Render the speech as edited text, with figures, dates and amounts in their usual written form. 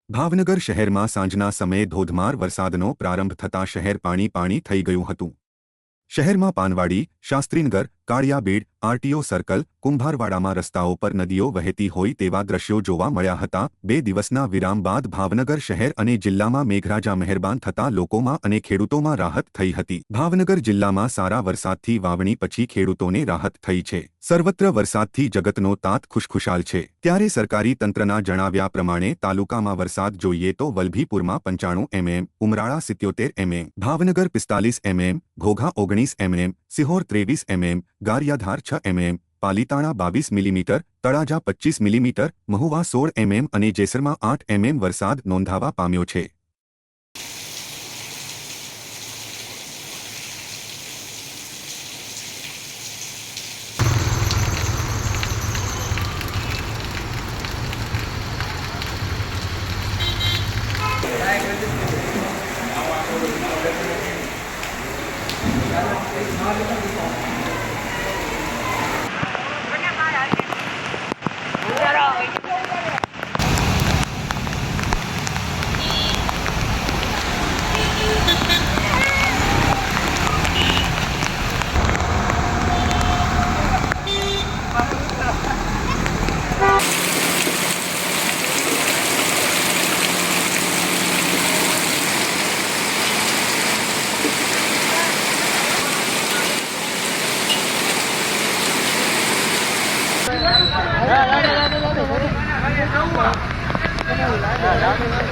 ભાવનગર શહેરમાં સાંજના સમયે ધોધમાર વરસાદનો પ્રારંભ થતાં શહેર પાણી થઈ ગયું હતું। શહેરમાં પાનવાડી, શાસ્ત્રીનગર, કાળિયાબેડ, આરટીઓ સર્કલ, કુંભારવાડામાં રસ્તાઓ પર નદીઓ વહેતી હોય તેવા દ્રશ્યો જોવા મળ્યા હતા। 2 દિવસના વિરામ બાદ ભાવનગર શહેર અને જિલ્લામાં મેઘરાજા મહેરબાન થતાં લોકોમાં અને ખેડૂતોમાં રાહત થઈ હતી। ભાવનગર જિલ્લામાં સારા વરસાદથી વાવણી પછી ખેડૂતોને રાહત થઈ છે। સર્વત્ર વરસાદથી જગતનો તાત ખુશખુશાલ છે। ત્યારે સરકારી તંત્રના જણાવ્યા પ્રમાણે તાલુકામાં વરસાદ જોઈએ તો વલભીપુરમાં 95 mm, Umrala 77 mm, Bhavnagar 45 mm, Ghogha 19 mm, Sihor 23 mm, Gariadhar 6 mm, Palitana 22 millimetre, Talaja 25 millimetre, Mahuva 16 mm અને જેસરમાં 8 mm વરસાદ નોંધાવા પામ્યો છે। લાડે